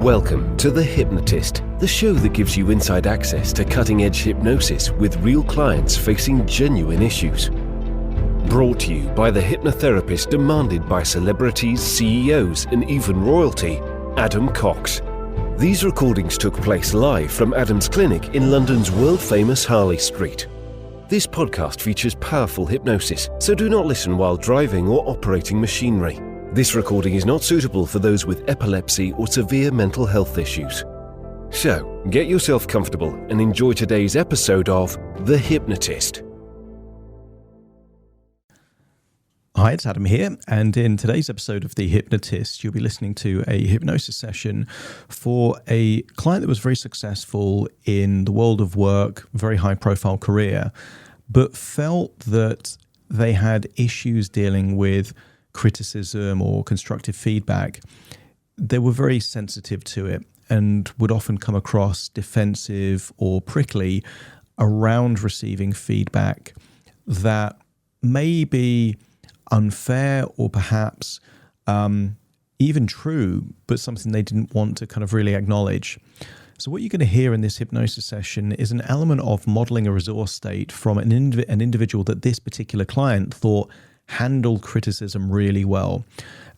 Welcome to The Hypnotist, the show that gives you inside access to cutting-edge hypnosis with real clients facing genuine issues. Brought to you by the hypnotherapist demanded by celebrities, CEOs, and even royalty, Adam Cox. These recordings took place live from Adam's clinic in London's world-famous Harley Street. This podcast features powerful hypnosis, so do not listen while driving or operating machinery. This recording is not suitable for those with epilepsy or severe mental health issues. So, get yourself comfortable and enjoy today's episode of The Hypnotist. Hi, it's Adam here, and in today's episode of The Hypnotist, you'll be listening to a hypnosis session for a client that was very successful in the world of work, very high-profile career, but felt that they had issues dealing with criticism or constructive feedback. They were very sensitive to it and would often come across defensive or prickly around receiving feedback that may be unfair or perhaps even true, but something they didn't want to kind of really acknowledge. So what you're going to hear in this hypnosis session is an element of modeling a resource state from an individual that this particular client thought handled criticism really well.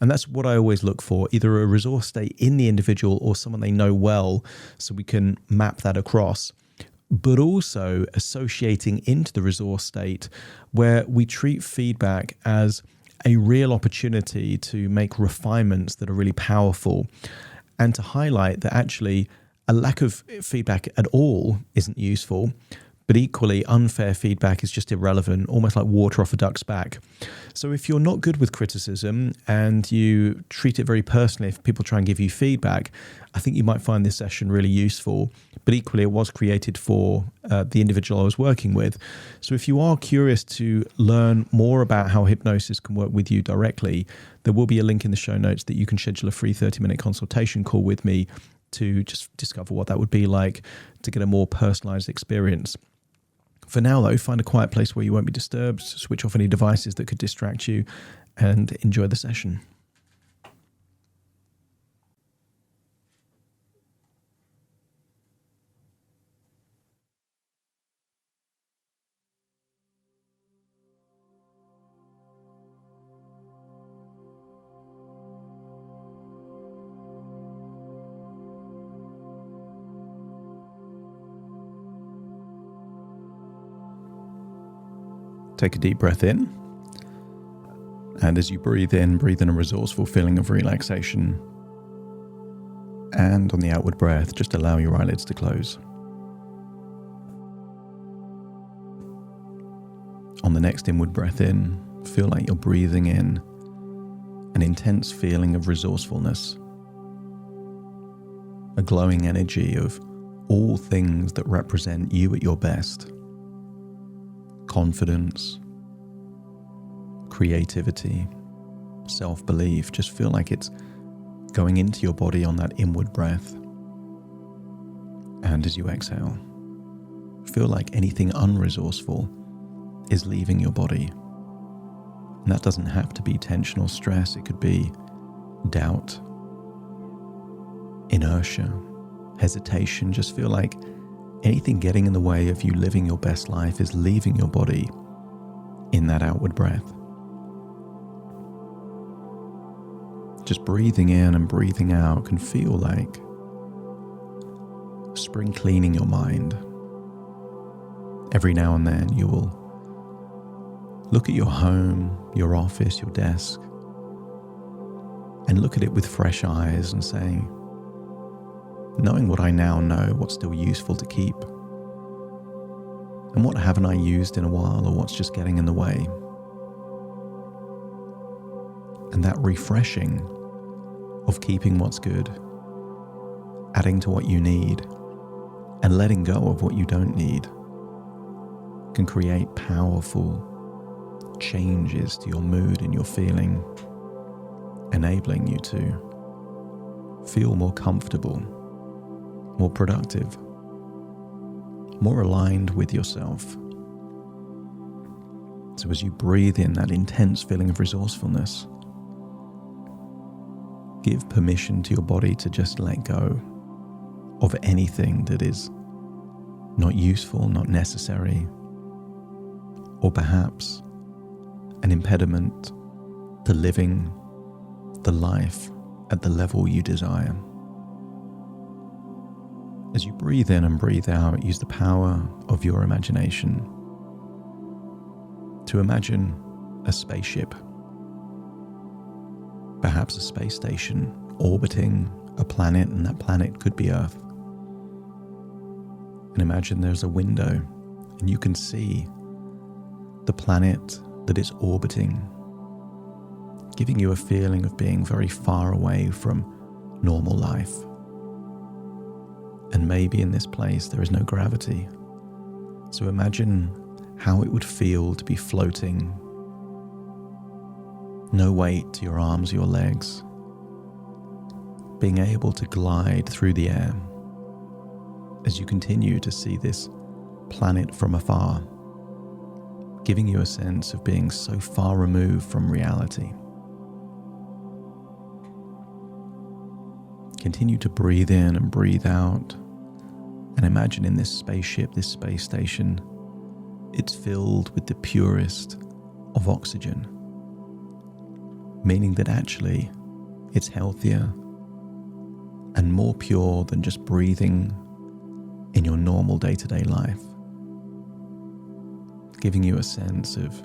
And that's what I always look for, either a resource state in the individual or someone they know well, so we can map that across, but also associating into the resource state where we treat feedback as a real opportunity to make refinements that are really powerful and to highlight that actually a lack of feedback at all isn't useful, but equally unfair feedback is just irrelevant, almost like water off a duck's back. So if you're not good with criticism and you treat it very personally, if people try and give you feedback, I think you might find this session really useful. But equally, it was created for the individual I was working with. So if you are curious to learn more about how hypnosis can work with you directly, there will be a link in the show notes that you can schedule a free 30-minute consultation call with me to just discover what that would be like to get a more personalized experience. For now, though, find a quiet place where you won't be disturbed, switch off any devices that could distract you, and enjoy the session. Take a deep breath in, and as you breathe in a resourceful feeling of relaxation, and on the outward breath, just allow your eyelids to close. On the next inward breath in, feel like you're breathing in an intense feeling of resourcefulness, a glowing energy of all things that represent you at your best. Confidence, creativity, self-belief. Just feel like it's going into your body on that inward breath. And as you exhale, feel like anything unresourceful is leaving your body. And that doesn't have to be tension or stress. It could be doubt, inertia, hesitation. Just feel like anything getting in the way of you living your best life is leaving your body in that outward breath. Just breathing in and breathing out can feel like spring cleaning your mind. Every now and then you will look at your home, your office, your desk, and look at it with fresh eyes and say, knowing what I now know, what's still useful to keep, and what haven't I used in a while, or what's just getting in the way. And that refreshing of keeping what's good, adding to what you need, and letting go of what you don't need can create powerful changes to your mood and your feeling, enabling you to feel more comfortable, more productive, more aligned with yourself. So as you breathe in that intense feeling of resourcefulness, give permission to your body to just let go of anything that is not useful, not necessary, or perhaps an impediment to living the life at the level you desire. As you breathe in and breathe out, use the power of your imagination to imagine a spaceship, perhaps a space station orbiting a planet, and that planet could be Earth. And imagine there's a window and you can see the planet that is orbiting, giving you a feeling of being very far away from normal life. And maybe in this place there is no gravity. So imagine how it would feel to be floating. No weight to your arms or your legs. Being able to glide through the air as you continue to see this planet from afar, giving you a sense of being so far removed from reality. Continue to breathe in and breathe out, and imagine in this spaceship, this space station, it's filled with the purest of oxygen, meaning that actually it's healthier and more pure than just breathing in your normal day-to-day life, giving you a sense of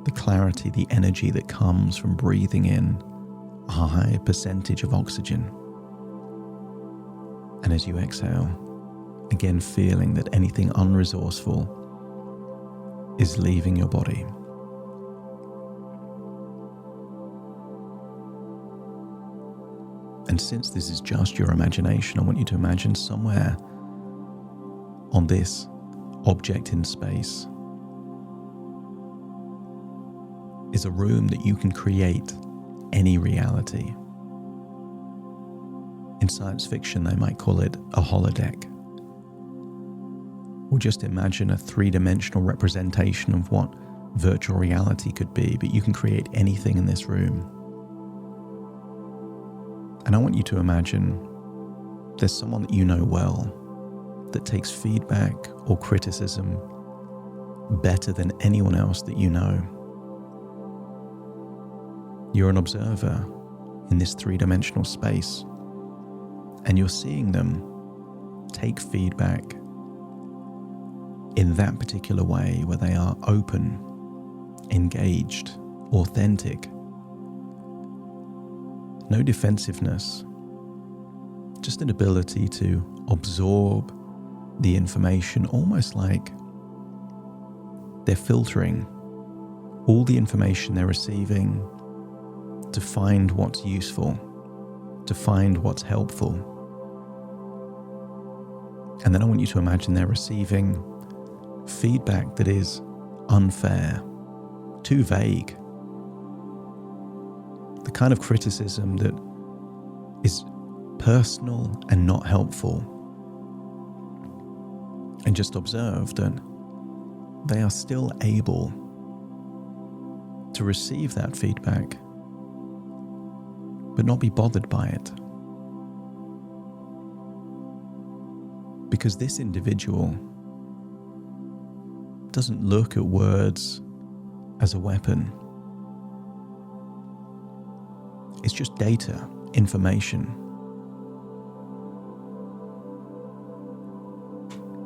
the clarity, the energy that comes from breathing in a high percentage of oxygen. And as you exhale, again feeling that anything unresourceful is leaving your body. And since this is just your imagination, I want you to imagine somewhere on this object in space is a room that you can create any reality. In science fiction, they might call it a holodeck. Or just imagine a three-dimensional representation of what virtual reality could be, but you can create anything in this room. And I want you to imagine there's someone that you know well that takes feedback or criticism better than anyone else that you know. You're an observer in this three-dimensional space, and you're seeing them take feedback in that particular way where they are open, engaged, authentic. No defensiveness, just an ability to absorb the information, almost like they're filtering all the information they're receiving to find what's useful, to find what's helpful. And then I want you to imagine they're receiving feedback that is unfair, too vague, the kind of criticism that is personal and not helpful. And just observe that they are still able to receive that feedback, but not be bothered by it. Because this individual doesn't look at words as a weapon. It's just data, information.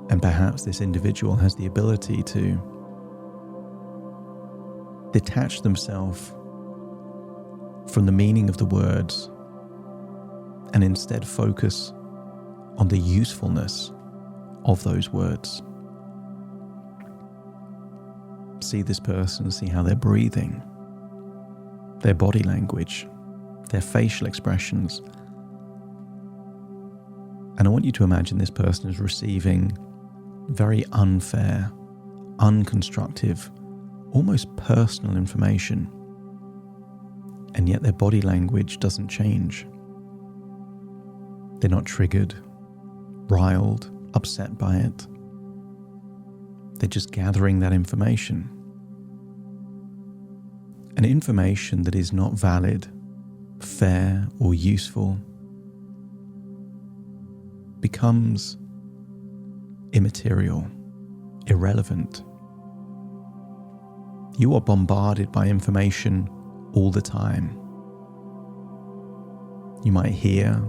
And perhaps this individual has the ability to detach themselves from the meaning of the words and instead focus on the usefulness of those words. See this person, see how they're breathing, their body language, their facial expressions. And I want you to imagine this person is receiving very unfair, unconstructive, almost personal information, and yet their body language doesn't change. They're not triggered, riled, upset by it. They're just gathering that information. An information that is not valid fair or useful becomes immaterial, irrelevant. You are bombarded by information all the time. You might hear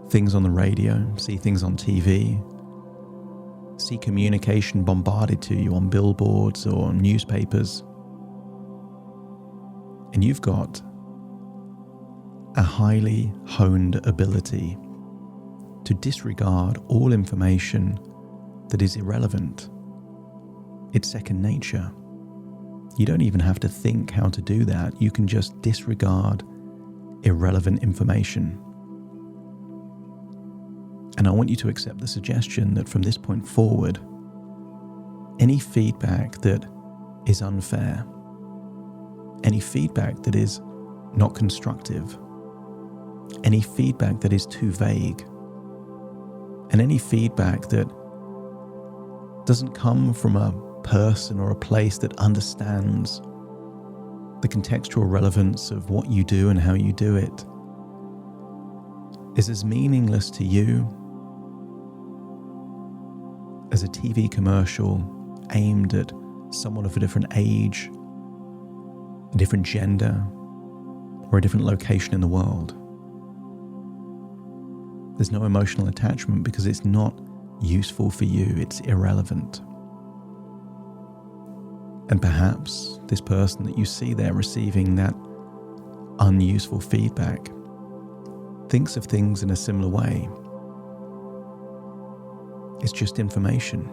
things on the radio, see things on TV, see communication bombarded to you on billboards or newspapers. And you've got a highly honed ability to disregard all information that is irrelevant. It's second nature. You don't even have to think how to do that. You can just disregard irrelevant information. And I want you to accept the suggestion that from this point forward, any feedback that is unfair, any feedback that is not constructive, any feedback that is too vague, and any feedback that doesn't come from a person or a place that understands the contextual relevance of what you do and how you do it is as meaningless to you as a TV commercial aimed at someone of a different age, a different gender, or a different location in the world. There's no emotional attachment because it's not useful for you, it's irrelevant. And perhaps this person that you see there receiving that unuseful feedback thinks of things in a similar way. It's just information.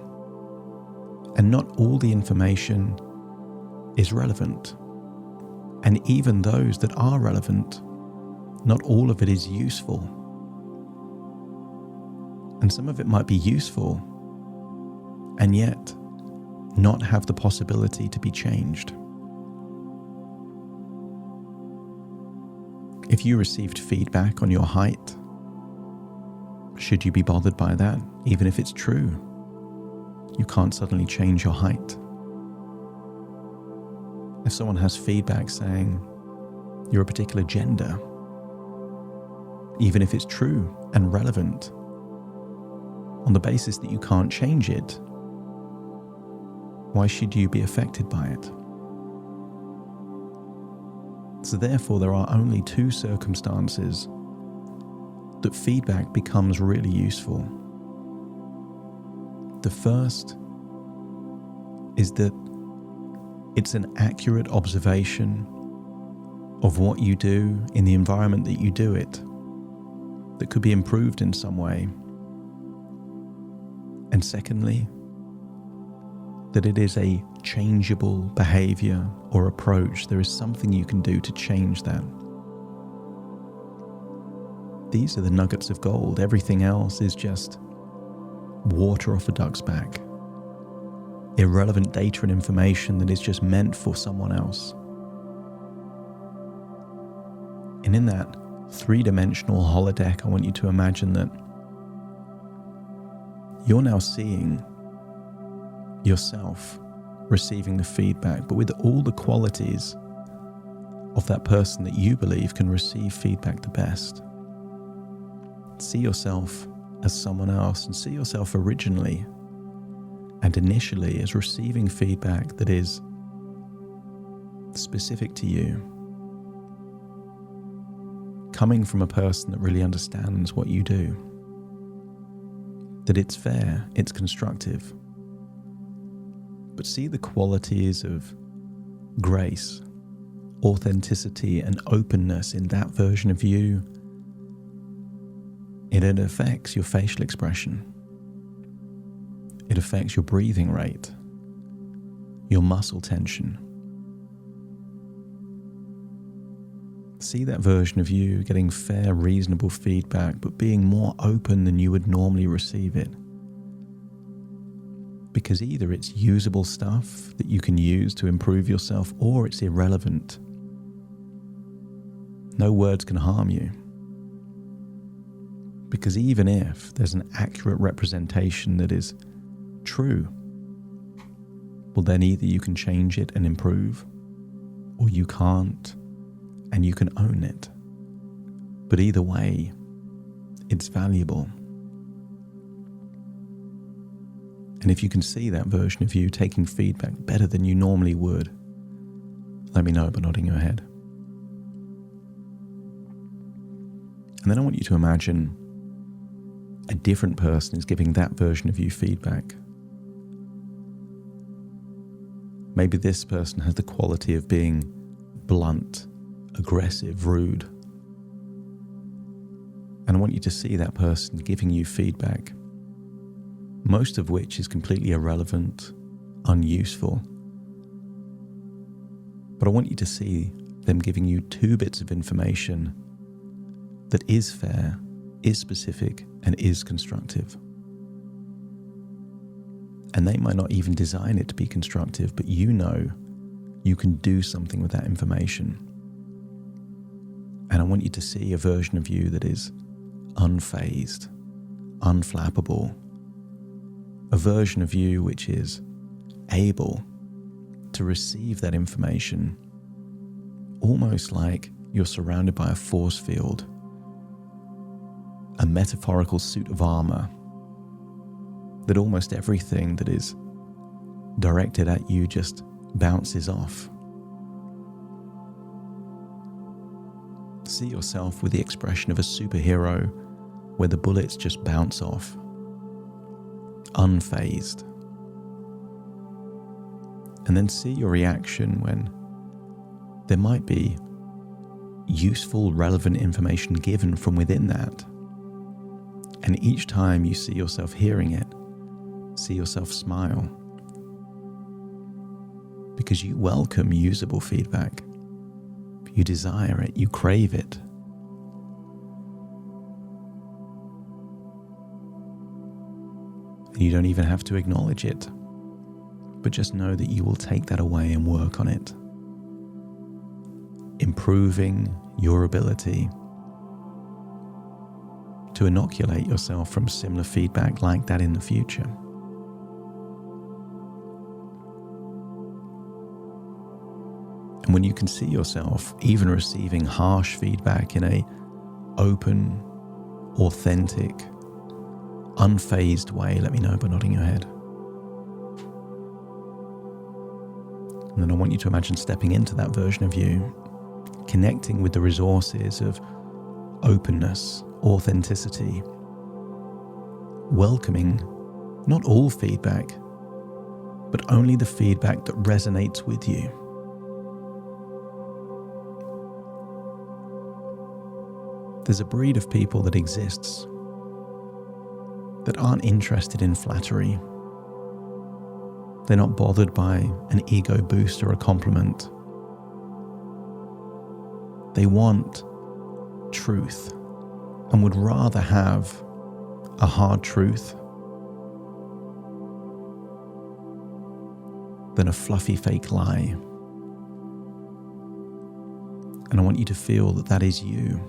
And not all the information is relevant. And even those that are relevant, not all of it is useful. And some of it might be useful and yet not have the possibility to be changed. If you received feedback on your height, should you be bothered by that, even if it's true? You can't suddenly change your height. If someone has feedback saying you're a particular gender, even if it's true and relevant, on the basis that you can't change it, why should you be affected by it? So therefore, there are only two circumstances that feedback becomes really useful. The first is that it's an accurate observation of what you do in the environment that you do it that could be improved in some way. And secondly, that it is a changeable behavior or approach. There is something you can do to change that. These are the nuggets of gold. Everything else is just water off a duck's back. Irrelevant data and information that is just meant for someone else. And in that three-dimensional holodeck, I want you to imagine that you're now seeing yourself receiving the feedback, but with all the qualities of that person that you believe can receive feedback the best. See yourself as someone else, and see yourself originally and initially as receiving feedback that is specific to you, coming from a person that really understands what you do, that it's fair, it's constructive. But see the qualities of grace, authenticity, and openness in that version of you. It affects your facial expression. It affects your breathing rate, your muscle tension. See that version of you getting fair, reasonable feedback, but being more open than you would normally receive it. Because either it's usable stuff that you can use to improve yourself, or it's irrelevant. No words can harm you. Because even if there's an accurate representation that is true, well then either you can change it and improve, or you can't, and you can own it. But either way, it's valuable. And if you can see that version of you taking feedback better than you normally would, let me know by nodding your head. And then I want you to imagine a different person is giving that version of you feedback. Maybe this person has the quality of being blunt, aggressive, rude. And I want you to see that person giving you feedback, most of which is completely irrelevant, unuseful. But I want you to see them giving you 2 bits of information that is fair, is specific, and is constructive. And they might not even design it to be constructive, but you know you can do something with that information. And I want you to see a version of you that is unfazed, unflappable. A version of you which is able to receive that information, almost like you're surrounded by a force field, a metaphorical suit of armor, that almost everything that is directed at you just bounces off. See yourself with the expression of a superhero where the bullets just bounce off, unfazed. And then see your reaction when there might be useful, relevant information given from within that. And each time you see yourself hearing it, see yourself smile. Because you welcome usable feedback. You desire it, you crave it. And you don't even have to acknowledge it, but just know that you will take that away and work on it, improving your ability to inoculate yourself from similar feedback like that in the future. And when you can see yourself even receiving harsh feedback in a open, authentic, unfazed way, let me know by nodding your head. And then I want you to imagine stepping into that version of you, connecting with the resources of openness, authenticity, welcoming not all feedback, but only the feedback that resonates with you. There's a breed of people that exists that aren't interested in flattery. They're not bothered by an ego boost or a compliment. They want truth and would rather have a hard truth than a fluffy fake lie. And I want you to feel that that is you,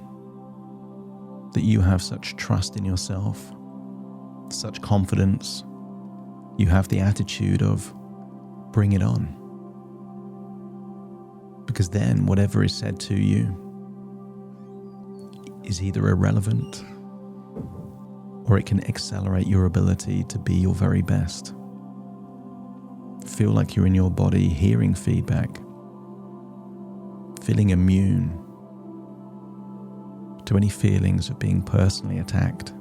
that you have such trust in yourself, such confidence. You have the attitude of bring it on. Because then whatever is said to you is either irrelevant or it can accelerate your ability to be your very best. Feel like you're in your body hearing feedback, feeling immune to any feelings of being personally attacked.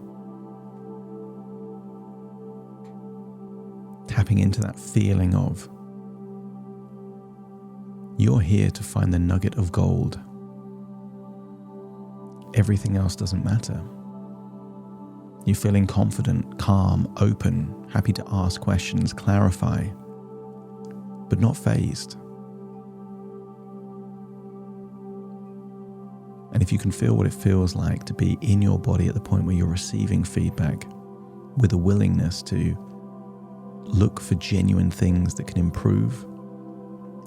Tapping into that feeling of you're here to find the nugget of gold. Everything else doesn't matter. You're feeling confident, calm, open, happy to ask questions, clarify, but not fazed. And if you can feel what it feels like to be in your body at the point where you're receiving feedback with a willingness to look for genuine things that can improve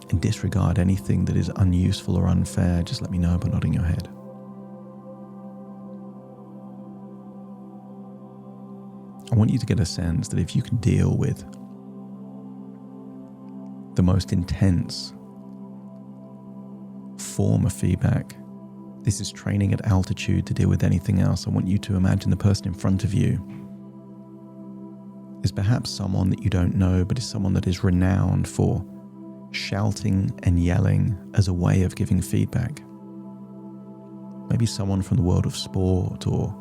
and disregard anything that is unuseful or unfair, just let me know by nodding your head. I want you to get a sense that if you can deal with the most intense form of feedback This is training at altitude to deal with anything else. I want you to imagine the person in front of you is perhaps someone that you don't know, but is someone that is renowned for shouting and yelling as a way of giving feedback. Maybe someone from the world of sport, or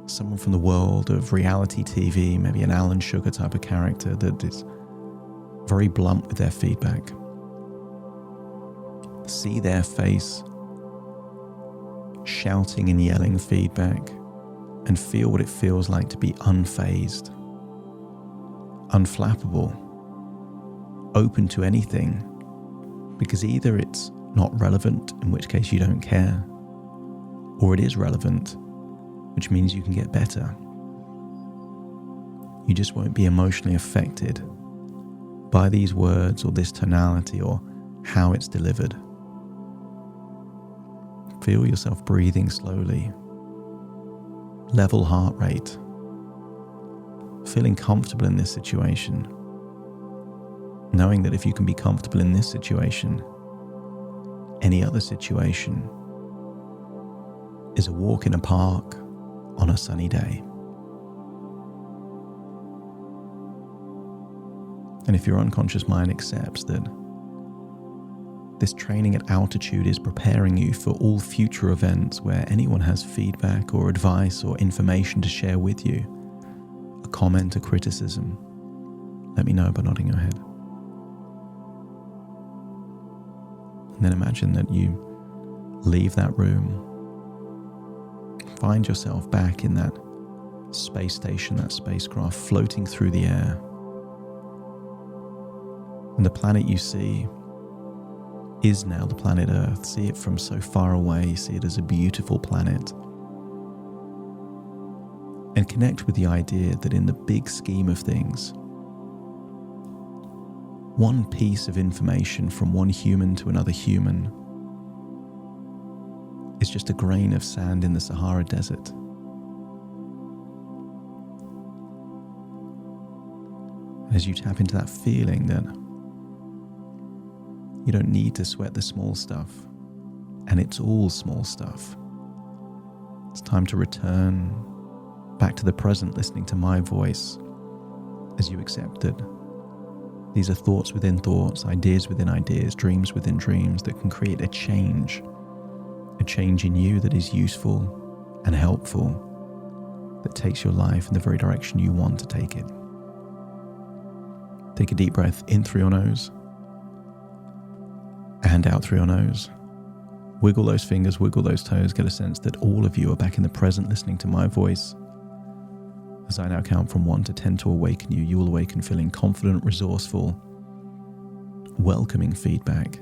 someone from the world of reality TV, maybe an Alan Sugar type of character that is very blunt with their feedback. See their face shouting and yelling feedback, and feel what it feels like to be unfazed, unflappable, open to anything, because either it's not relevant, in which case you don't care, or it is relevant, which means you can get better. You just won't be emotionally affected by these words or this tonality or how it's delivered. Feel yourself breathing slowly, level heart rate, feeling comfortable in this situation, knowing that if you can be comfortable in this situation, any other situation is a walk in a park on a sunny day. And if your unconscious mind accepts that this training at altitude is preparing you for all future events where anyone has feedback or advice or information to share with you, a comment, a criticism, let me know by nodding your head. And then imagine that you leave that room, find yourself back in that space station, that spacecraft floating through the air. And the planet you see is now the planet Earth. See it from so far away, see it as a beautiful planet. And connect with the idea that in the big scheme of things, one piece of information from one human to another human is just a grain of sand in the Sahara Desert. As you tap into that feeling that you don't need to sweat the small stuff, and it's all small stuff. It's time to return back to the present, listening to my voice as you accept that these are thoughts within thoughts, ideas within ideas, dreams within dreams that can create a change in you that is useful and helpful, that takes your life in the very direction you want to take it. Take a deep breath in through your nose and out through your nose. Wiggle those fingers, wiggle those toes, get a sense that all of you are back in the present listening to my voice. As I now count from 1 to 10 to awaken you, you will awaken feeling confident, resourceful, welcoming feedback,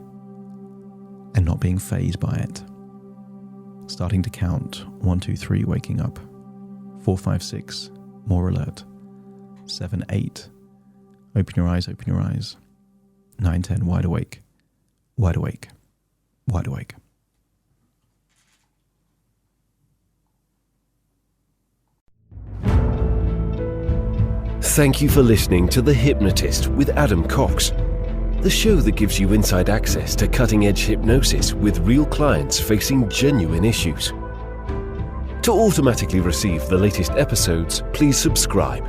and not being fazed by it. Starting to count 1, 2, 3, waking up. 4, 5, 6, more alert. 7, 8, open your eyes, open your eyes. 9, 10, wide awake. Wide awake, wide awake. Thank you for listening to The Hypnotist with Adam Cox, the show that gives you inside access to cutting-edge hypnosis with real clients facing genuine issues. To automatically receive the latest episodes, please subscribe.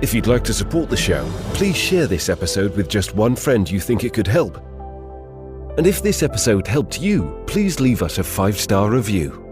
If you'd like to support the show, please share this episode with just one friend you think it could help. And if this episode helped you, please leave us a 5-star review.